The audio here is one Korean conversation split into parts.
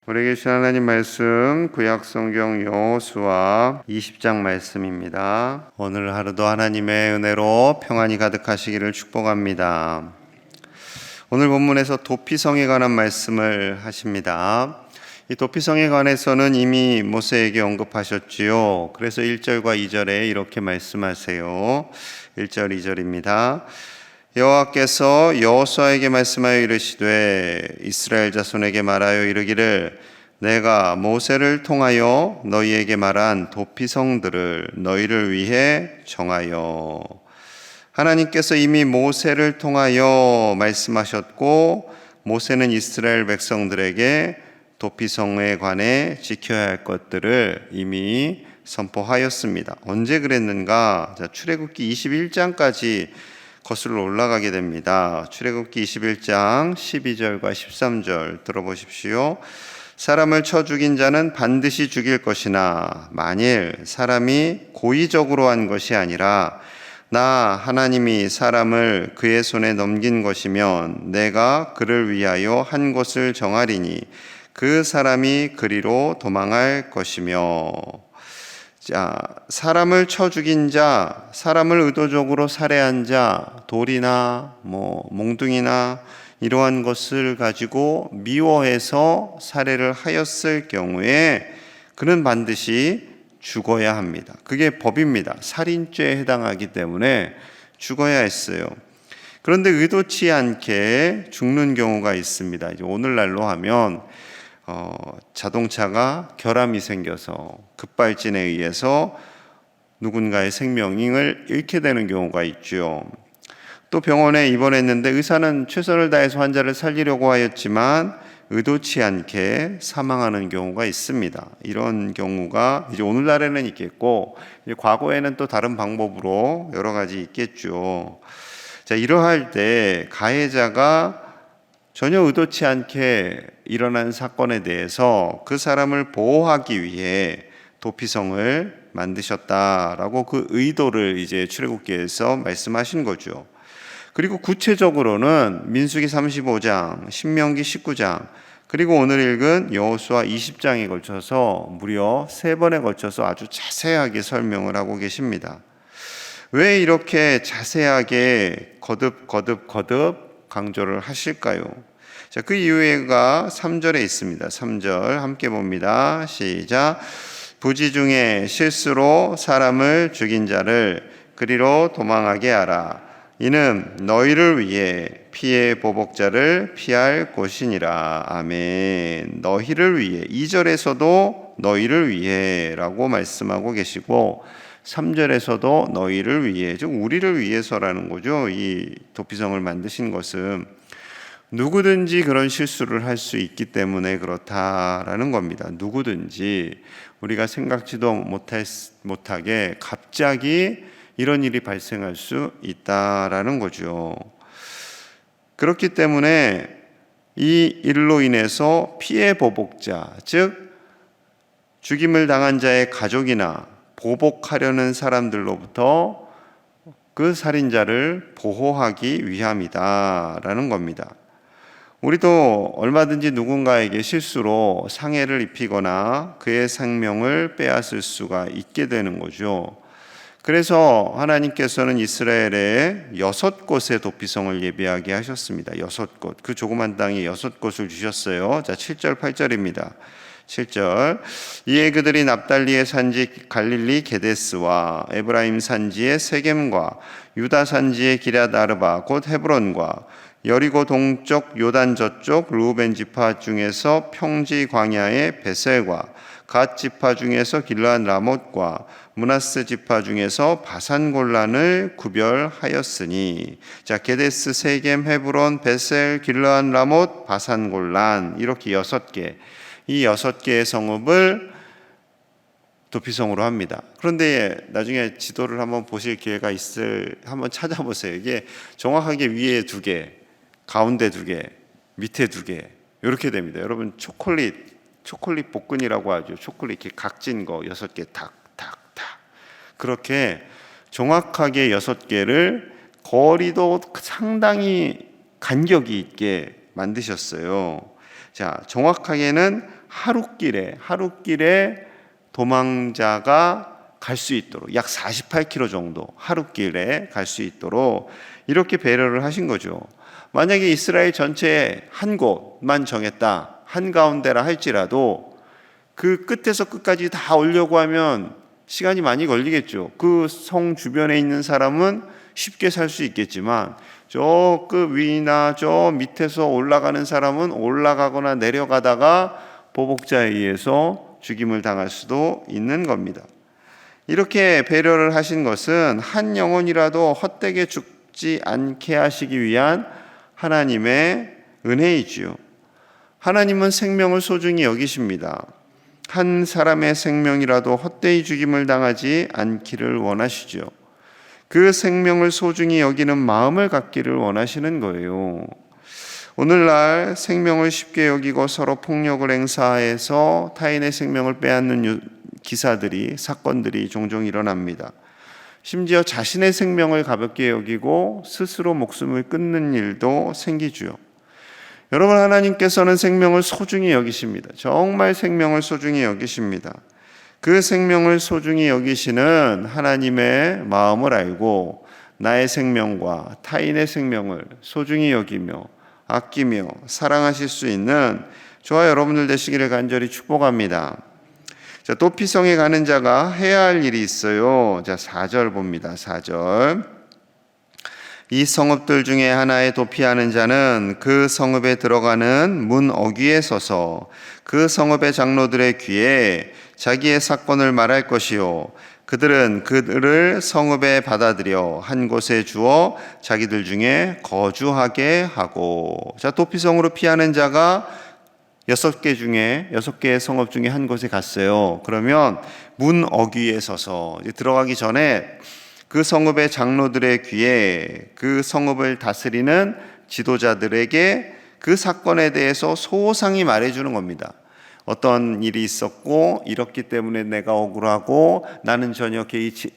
우리에게 주신 하나님 말씀 구약 성경 여호수아 20장 말씀입니다. 오늘 하루도 하나님의 은혜로 평안이 가득하시기를 축복합니다. 오늘 본문에서 도피성에 관한 말씀을 하십니다. 이 도피성에 관해서는 이미 모세에게 언급하셨지요. 그래서 1절과 2절에 이렇게 말씀하세요. 1절 2절입니다. 여호와께서 여호수아에게 말씀하여 이르시되 이스라엘 자손에게 말하여 이르기를 내가 모세를 통하여 너희에게 말한 도피성들을 너희를 위해 정하여. 하나님께서 이미 모세를 통하여 말씀하셨고 모세는 이스라엘 백성들에게 도피성에 관해 지켜야 할 것들을 이미 선포하였습니다. 언제 그랬는가? 출애굽기 21장까지 거슬러 올라가게 됩니다. 출애굽기 21장 12절과 13절 들어보십시오. 사람을 쳐 죽인 자는 반드시 죽일 것이나 만일 사람이 고의적으로 한 것이 아니라 나 하나님이 사람을 그의 손에 넘긴 것이면 내가 그를 위하여 한 곳을 정하리니 그 사람이 그리로 도망할 것이며. 자, 사람을 쳐 죽인 자, 사람을 의도적으로 살해한 자, 돌이나 몽둥이나 이러한 것을 가지고 미워해서 살해를 하였을 경우에 그는 반드시 죽어야 합니다. 그게 법입니다. 살인죄에 해당하기 때문에 죽어야 했어요. 그런데 의도치 않게 죽는 경우가 있습니다. 이제 오늘날로 하면 자동차가 결함이 생겨서 급발진에 의해서 누군가의 생명을 잃게 되는 경우가 있죠. 또 병원에 입원했는데 의사는 최선을 다해서 환자를 살리려고 하였지만 의도치 않게 사망하는 경우가 있습니다. 이런 경우가 이제 오늘날에는 있겠고 이제 과거에는 또 다른 방법으로 여러 가지 있겠죠. 자, 이러할 때 가해자가 전혀 의도치 않게 일어난 사건에 대해서 그 사람을 보호하기 위해 도피성을 만드셨다라고 그 의도를 이제 출애굽기에서 말씀하신 거죠. 그리고 구체적으로는 민수기 35장, 신명기 19장, 그리고 오늘 읽은 여호수아 20장에 걸쳐서 무려 3번에 걸쳐서 아주 자세하게 설명을 하고 계십니다. 왜 이렇게 자세하게 거듭 강조를 하실까요? 자, 그 이유가 3절에 있습니다. 3절 함께 봅니다. 시작. 부지 중에 실수로 사람을 죽인 자를 그리로 도망하게 하라. 이는 너희를 위해 피해 보복자를 피할 곳이니라. 아멘. 너희를 위해, 2절에서도 너희를 위해 라고 말씀하고 계시고 3절에서도 너희를 위해, 즉 우리를 위해서라는 거죠. 이 도피성을 만드신 것은 누구든지 그런 실수를 할 수 있기 때문에 그렇다라는 겁니다. 누구든지 우리가 생각지도 못하게 갑자기 이런 일이 발생할 수 있다라는 거죠. 그렇기 때문에 이 일로 인해서 피해 보복자, 즉 죽임을 당한 자의 가족이나 보복하려는 사람들로부터 그 살인자를 보호하기 위함이다라는 겁니다. 우리도 얼마든지 누군가에게 실수로 상해를 입히거나 그의 생명을 빼앗을 수가 있게 되는 거죠. 그래서 하나님께서는 이스라엘에 6곳의 도피성을 예비하게 하셨습니다. 6곳. 그 조그만 땅에 6곳을 주셨어요. 자, 7절, 8절입니다. 7절. 이에 그들이 납달리의 산지 갈릴리 게데스와 에브라임 산지의 세겜과 유다 산지의 기럇 아르바 곧 헤브론과 여리고 동쪽 요단 저쪽 루벤 지파 중에서 평지 광야의 베셀과 갓 지파 중에서 길르앗 라못과 므낫세 지파 중에서 바산 골란을 구별하였으니. 자, 게데스, 세겜, 헤브론, 베셀, 길르앗 라못, 바산 골란, 이렇게 6개, 이 6개의 성읍을 도피성으로 합니다. 그런데 나중에 지도를 한번 보실 기회가 한번 찾아보세요. 이게 정확하게 위에 2개, 가운데 2개, 밑에 2개 이렇게 됩니다. 여러분 초콜릿 복근이라고 하죠. 초콜릿 이렇게 각진 거 6개 탁 그렇게 정확하게 6개를 거리도 상당히 간격이 있게 만드셨어요. 자, 정확하게는 하루길에 도망자가 갈 수 있도록 약 48km 정도 하루길에 갈 수 있도록 이렇게 배려를 하신 거죠. 만약에 이스라엘 전체에 한 곳만 정했다, 한가운데라 할지라도 그 끝에서 끝까지 다 오려고 하면 시간이 많이 걸리겠죠. 그 성 주변에 있는 사람은 쉽게 살 수 있겠지만 저 그 위나 저 밑에서 올라가는 사람은 올라가거나 내려가다가 보복자에 의해서 죽임을 당할 수도 있는 겁니다. 이렇게 배려를 하신 것은 한 영혼이라도 헛되게 죽지 않게 하시기 위한 하나님의 은혜이지요. 하나님은 생명을 소중히 여기십니다. 한 사람의 생명이라도 헛되이 죽임을 당하지 않기를 원하시죠. 그 생명을 소중히 여기는 마음을 갖기를 원하시는 거예요. 오늘날 생명을 쉽게 여기고 서로 폭력을 행사해서 타인의 생명을 빼앗는 기사들이, 사건들이 종종 일어납니다. 심지어 자신의 생명을 가볍게 여기고 스스로 목숨을 끊는 일도 생기죠. 여러분, 하나님께서는 생명을 소중히 여기십니다. 정말 생명을 소중히 여기십니다. 그 생명을 소중히 여기시는 하나님의 마음을 알고 나의 생명과 타인의 생명을 소중히 여기며 아끼며 사랑하실 수 있는 저와 여러분들 되시기를 간절히 축복합니다. 자, 도피성에 가는 자가 해야 할 일이 있어요. 자, 4절 봅니다. 4절. 이 성읍들 중에 하나에 도피하는 자는 그 성읍에 들어가는 문 어귀에 서서 그 성읍의 장로들의 귀에 자기의 사건을 말할 것이요, 그들은 그들을 성읍에 받아들여 한 곳에 주어 자기들 중에 거주하게 하고. 자, 도피성으로 피하는 자가 6개의 성읍 중에 한 곳에 갔어요. 그러면 문 어귀에 서서 들어가기 전에 그 성읍의 장로들의 귀에 그 성읍을 다스리는 지도자들에게 그 사건에 대해서 소상히 말해주는 겁니다. 어떤 일이 있었고 이렇기 때문에 내가 억울하고 나는 전혀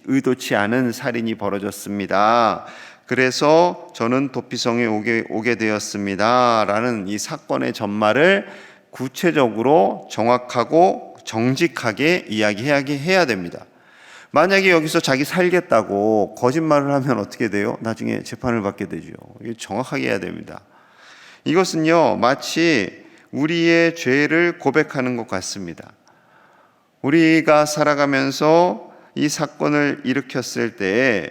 의도치 않은 살인이 벌어졌습니다. 그래서 저는 도피성에 오게 되었습니다. 라는 이 사건의 전말을 구체적으로 정확하고 정직하게 이야기해야 됩니다. 만약에 여기서 자기 살겠다고 거짓말을 하면 어떻게 돼요? 나중에 재판을 받게 되죠. 이게 정확하게 해야 됩니다. 이것은요, 마치 우리의 죄를 고백하는 것 같습니다. 우리가 살아가면서 이 사건을 일으켰을 때에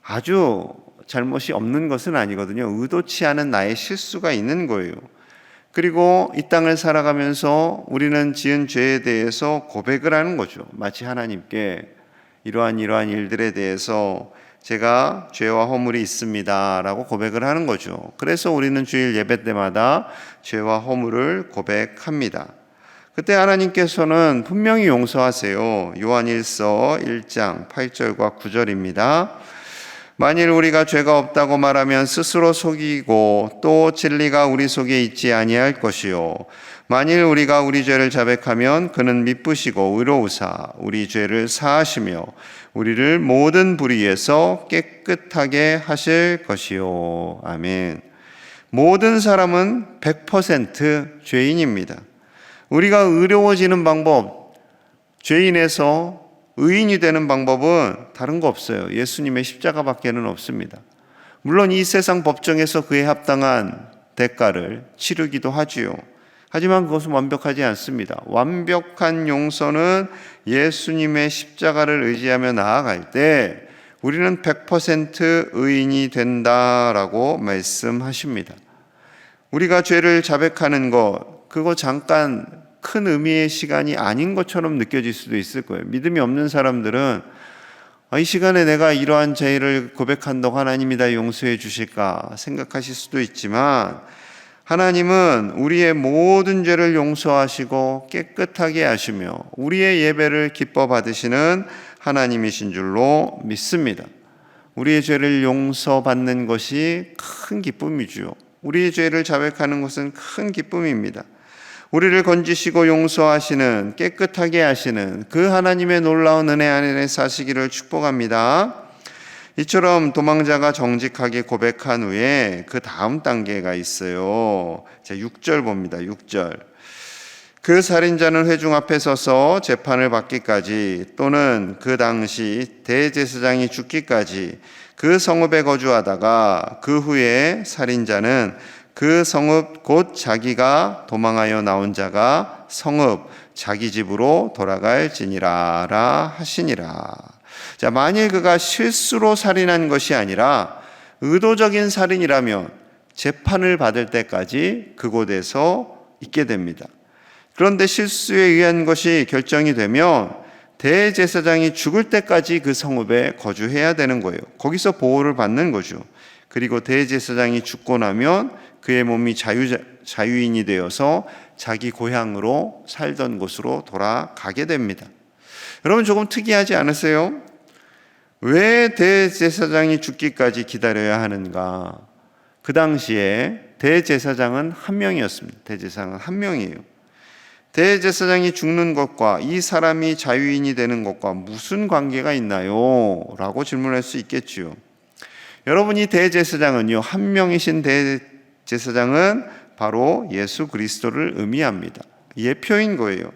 아주 잘못이 없는 것은 아니거든요. 의도치 않은 나의 실수가 있는 거예요. 그리고 이 땅을 살아가면서 우리는 지은 죄에 대해서 고백을 하는 거죠. 마치 하나님께 이러한 일들에 대해서 제가 죄와 허물이 있습니다 라고 고백을 하는 거죠. 그래서 우리는 주일 예배 때마다 죄와 허물을 고백합니다. 그때 하나님께서는 분명히 용서하세요. 요한일서 1장 8절과 9절입니다. 만일 우리가 죄가 없다고 말하면 스스로 속이고 또 진리가 우리 속에 있지 아니할 것이요, 만일 우리가 우리 죄를 자백하면 그는 미쁘시고 의로우사 우리 죄를 사하시며 우리를 모든 불의에서 깨끗하게 하실 것이요. 아멘. 모든 사람은 100% 죄인입니다. 우리가 의로워지는 방법, 죄인에서 의인이 되는 방법은 다른 거 없어요. 예수님의 십자가밖에는 없습니다. 물론 이 세상 법정에서 그에 합당한 대가를 치르기도 하지요. 하지만 그것은 완벽하지 않습니다. 완벽한 용서는 예수님의 십자가를 의지하며 나아갈 때 우리는 100% 의인이 된다라고 말씀하십니다. 우리가 죄를 자백하는 것, 그거 잠깐 큰 의미의 시간이 아닌 것처럼 느껴질 수도 있을 거예요. 믿음이 없는 사람들은 이 시간에 내가 이러한 죄를 고백한다고 하나님이 다 용서해 주실까 생각하실 수도 있지만, 하나님은 우리의 모든 죄를 용서하시고 깨끗하게 하시며 우리의 예배를 기뻐 받으시는 하나님이신 줄로 믿습니다. 우리의 죄를 용서받는 것이 큰 기쁨이죠. 우리의 죄를 자백하는 것은 큰 기쁨입니다. 우리를 건지시고 용서하시는, 깨끗하게 하시는 그 하나님의 놀라운 은혜 안에 사시기를 축복합니다. 이처럼 도망자가 정직하게 고백한 후에 그 다음 단계가 있어요. 자, 6절 봅니다. 6절. 그 살인자는 회중 앞에 서서 재판을 받기까지 또는 그 당시 대제사장이 죽기까지 그 성읍에 거주하다가 그 후에 살인자는 그 성읍 곧 자기가 도망하여 나온 자가 성읍 자기 집으로 돌아갈지니라 하시니라. 자, 만일 그가 실수로 살인한 것이 아니라 의도적인 살인이라면 재판을 받을 때까지 그곳에서 있게 됩니다. 그런데 실수에 의한 것이 결정이 되면 대제사장이 죽을 때까지 그 성읍에 거주해야 되는 거예요. 거기서 보호를 받는 거죠. 그리고 대제사장이 죽고 나면 그의 몸이 자유인이 되어서 자기 고향으로 살던 곳으로 돌아가게 됩니다. 여러분, 조금 특이하지 않으세요? 왜 대제사장이 죽기까지 기다려야 하는가? 그 당시에 대제사장은 한 명이었습니다. 대제사장은 한 명이에요. 대제사장이 죽는 것과 이 사람이 자유인이 되는 것과 무슨 관계가 있나요? 라고 질문할 수 있겠지요. 여러분, 이 대제사장은요, 한 명이신 대제사장은 바로 예수 그리스도를 의미합니다. 예표인 거예요.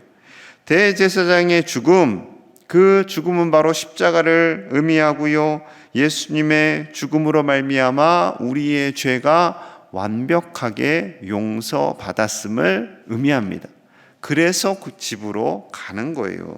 대제사장의 죽음, 그 죽음은 바로 십자가를 의미하고요, 예수님의 죽음으로 말미암아 우리의 죄가 완벽하게 용서받았음을 의미합니다. 그래서 그 집으로 가는 거예요.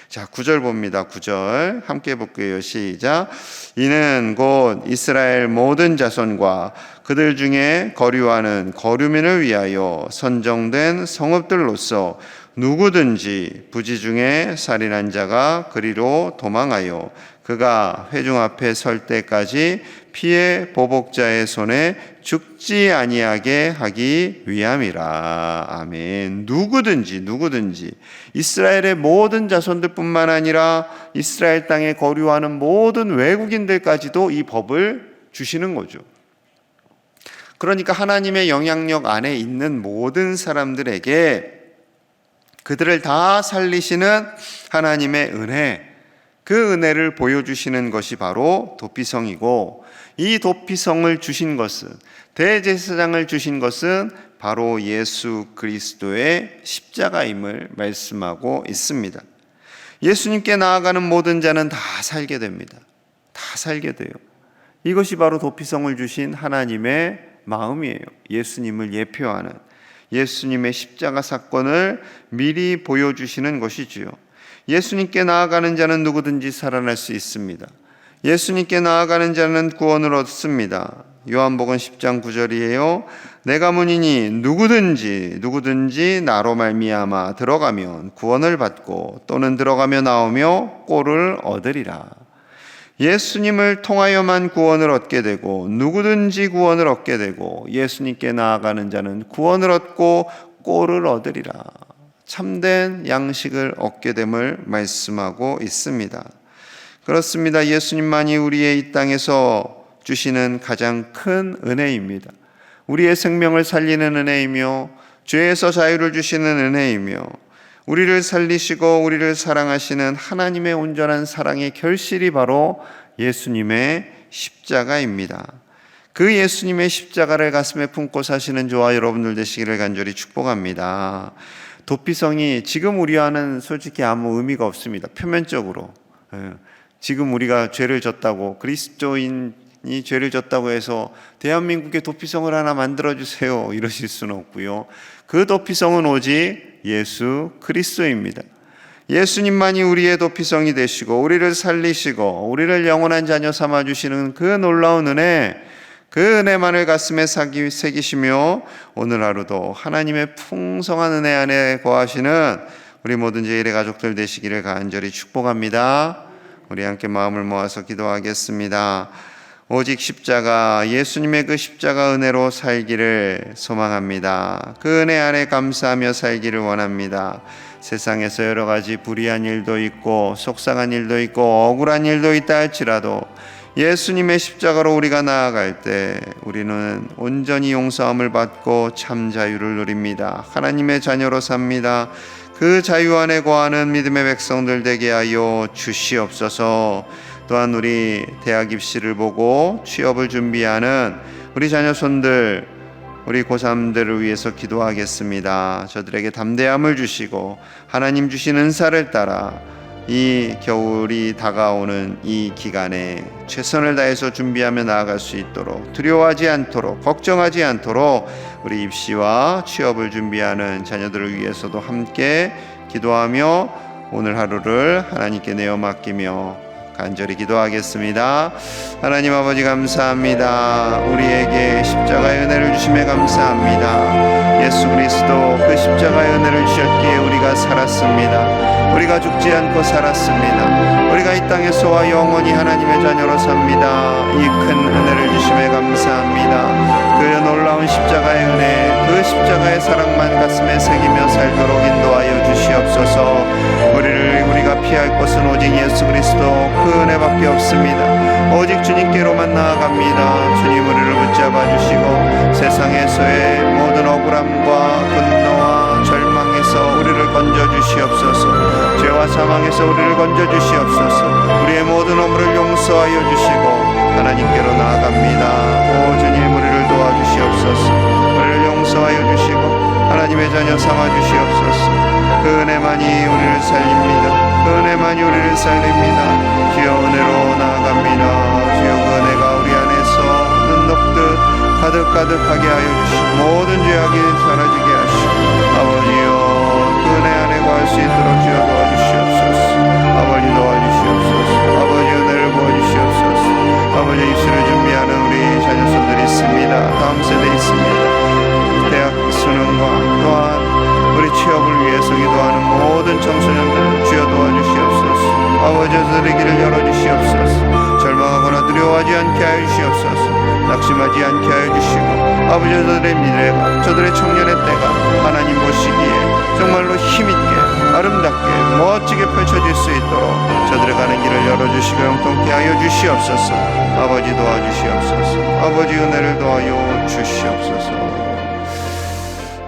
자, 9절 봅니다. 9절 함께 볼게요. 시작. 이는 곧 이스라엘 모든 자손과 그들 중에 거류하는 거류민을 위하여 선정된 성읍들로서 누구든지 부지 중에 살인한 자가 그리로 도망하여 그가 회중 앞에 설 때까지 피해 보복자의 손에 죽지 아니하게 하기 위함이라. 아멘. 누구든지 이스라엘의 모든 자손들뿐만 아니라 이스라엘 땅에 거류하는 모든 외국인들까지도 이 법을 주시는 거죠. 그러니까 하나님의 영향력 안에 있는 모든 사람들에게 그들을 다 살리시는 하나님의 은혜, 그 은혜를 보여주시는 것이 바로 도피성이고, 이 도피성을 주신 것은, 대제사장을 주신 것은 바로 예수 그리스도의 십자가임을 말씀하고 있습니다. 예수님께 나아가는 모든 자는 다 살게 됩니다. 다 살게 돼요. 이것이 바로 도피성을 주신 하나님의 마음이에요. 예수님을 예표하는, 예수님의 십자가 사건을 미리 보여주시는 것이지요. 예수님께 나아가는 자는 누구든지 살아날 수 있습니다. 예수님께 나아가는 자는 구원을 얻습니다. 요한복음 10장 9절이에요. 내가 문이니 누구든지 나로 말미암아 들어가면 구원을 받고 또는 들어가며 나오며 꼴을 얻으리라. 예수님을 통하여만 구원을 얻게 되고 누구든지 구원을 얻게 되고 예수님께 나아가는 자는 구원을 얻고 꼴을 얻으리라. 참된 양식을 얻게 됨을 말씀하고 있습니다. 그렇습니다. 예수님만이 우리의 이 땅에서 주시는 가장 큰 은혜입니다. 우리의 생명을 살리는 은혜이며 죄에서 자유를 주시는 은혜이며 우리를 살리시고 우리를 사랑하시는 하나님의 온전한 사랑의 결실이 바로 예수님의 십자가입니다. 그 예수님의 십자가를 가슴에 품고 사시는 저와 여러분들 되시기를 간절히 축복합니다. 도피성이 지금 우리와는 솔직히 아무 의미가 없습니다. 표면적으로. 지금 우리가 죄를 졌다고, 그리스도인이 죄를 졌다고 해서 대한민국에 도피성을 하나 만들어주세요 이러실 수는 없고요. 그 도피성은 오직 예수 그리스도입니다. 예수님만이 우리의 도피성이 되시고 우리를 살리시고 우리를 영원한 자녀 삼아주시는 그 놀라운 은혜, 그 은혜만을 가슴에 새기시며 오늘 하루도 하나님의 풍성한 은혜 안에 거하시는 우리 모든 제1의 가족들 되시기를 간절히 축복합니다. 우리 함께 마음을 모아서 기도하겠습니다. 오직 십자가, 예수님의 그 십자가 은혜로 살기를 소망합니다. 그 은혜 안에 감사하며 살기를 원합니다. 세상에서 여러 가지 불의한 일도 있고 속상한 일도 있고 억울한 일도 있다 할지라도 예수님의 십자가로 우리가 나아갈 때 우리는 온전히 용서함을 받고 참 자유를 누립니다. 하나님의 자녀로 삽니다. 그 자유 안에 거하는 믿음의 백성들 되게 하여 주시옵소서. 또한 우리 대학 입시를 보고 취업을 준비하는 우리 자녀손들 우리 고3들을 위해서 기도하겠습니다. 저들에게 담대함을 주시고 하나님 주신 은사를 따라 이 겨울이 다가오는 이 기간에 최선을 다해서 준비하며 나아갈 수 있도록, 두려워하지 않도록, 걱정하지 않도록 우리 입시와 취업을 준비하는 자녀들을 위해서도 함께 기도하며 오늘 하루를 하나님께 내어 맡기며 간절히 기도하겠습니다. 하나님 아버지 감사합니다. 우리에게 십자가의 은혜를 주심에 감사합니다. 예수 그리스도 그 십자가의 은혜를 주셨기에 우리가 살았습니다. 우리가 죽지 않고 살았습니다. 우리가 이 땅에서와 영원히 하나님의 자녀로 삽니다. 이 큰 은혜를 주심에 감사합니다. 그 놀라운 십자가의 은혜, 그 십자가의 사랑만 가슴에 새기며 살도록 인도하여 주시옵소서. 우리가 피할 것은 오직 예수 그리스도 그 은혜밖에 없습니다. 오직 주님께로만 나아갑니다. 주님 우리를 붙잡아 주시고 세상에서의 모든 억울함과 분노와 절망에서 우리를 건져 주시옵소서. 죄와 사망에서 우리를 건져 주시옵소서. 우리의 모든 허물을 용서하여 주시고 하나님께로 나아갑니다. 오 주님 우리를 도와주시옵소서. 우리를 용서하여 주시고 하나님의 자녀 삼아 주시옵소서. 그 은혜만이 우리를 살립니다. 그 은혜만이 우리를 살립니다. 주여 은혜로 나아갑니다. 주여 그 은혜가 우리 안에서 눈 녹듯 가득가득하게 하여 주시고 모든 죄악이 사라지게 하시고 아버지여 그 은혜 안에 거할 수 있도록 주여 도와주시옵소서. 아버지 도와주시옵소서. 아버지 은혜를 부어주시옵소서. 아버지 입시를 준비하는 우리 자녀손들이 있습니다. 다음 세대 있습니다. 대학 수능과 또한 우리 취업을 위해서 기도하는 모든 청소년들 주여 도와주시옵소서. 아버지 저들의 길을 열어주시옵소서. 절망하거나 두려워하지 않게 하여 주시옵소서. 낙심하지 않게 하여 주시고 아버지 저들의 미래가, 저들의 청년의 때가 하나님 보시기에 정말로 힘있게 아름답게 멋지게 펼쳐질 수 있도록 저들의 가는 길을 열어주시고 형통케 하여 주시옵소서. 아버지 도와주시옵소서. 아버지 은혜를 도하여 주시옵소서.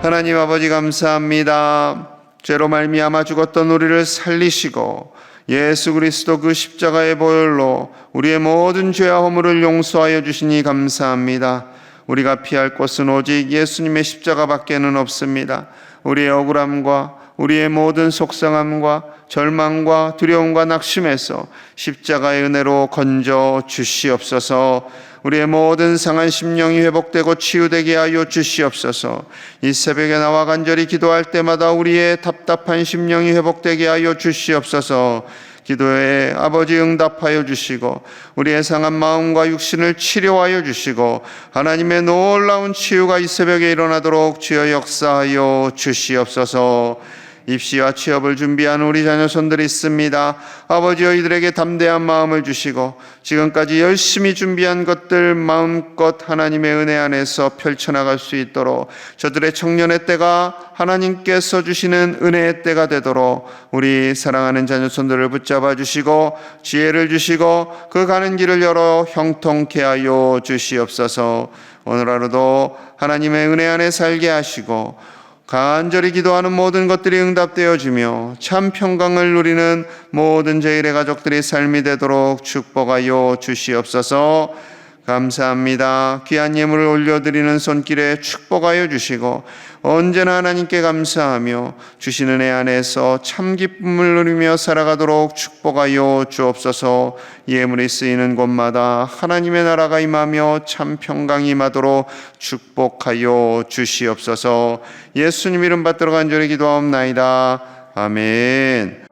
하나님 아버지 감사합니다. 죄로 말미암아 죽었던 우리를 살리시고 예수 그리스도 그 십자가의 보혈로 우리의 모든 죄와 허물을 용서하여 주시니 감사합니다. 우리가 피할 곳은 오직 예수님의 십자가밖에는 없습니다. 우리의 억울함과 우리의 모든 속상함과 절망과 두려움과 낙심에서 십자가의 은혜로 건져 주시옵소서. 우리의 모든 상한 심령이 회복되고 치유되게 하여 주시옵소서. 이 새벽에 나와 간절히 기도할 때마다 우리의 답답한 심령이 회복되게 하여 주시옵소서. 기도에 아버지 응답하여 주시고 우리의 상한 마음과 육신을 치료하여 주시고 하나님의 놀라운 치유가 이 새벽에 일어나도록 주여 역사하여 주시옵소서. 입시와 취업을 준비하는 우리 자녀손들이 있습니다. 아버지여 이들에게 담대한 마음을 주시고 지금까지 열심히 준비한 것들 마음껏 하나님의 은혜 안에서 펼쳐나갈 수 있도록 저들의 청년의 때가 하나님께서 주시는 은혜의 때가 되도록 우리 사랑하는 자녀손들을 붙잡아 주시고 지혜를 주시고 그 가는 길을 열어 형통케 하여 주시옵소서. 오늘 하루도 하나님의 은혜 안에 살게 하시고 간절히 기도하는 모든 것들이 응답되어 주며 참 평강을 누리는 모든 제1의 가족들의 삶이 되도록 축복하여 주시옵소서. 감사합니다. 귀한 예물을 올려드리는 손길에 축복하여 주시고 언제나 하나님께 감사하며 주시는 애 안에서 참 기쁨을 누리며 살아가도록 축복하여 주옵소서. 예물이 쓰이는 곳마다 하나님의 나라가 임하며 참 평강이 임하도록 축복하여 주시옵소서. 예수님 이름 받들어 간절히 기도하옵나이다. 아멘.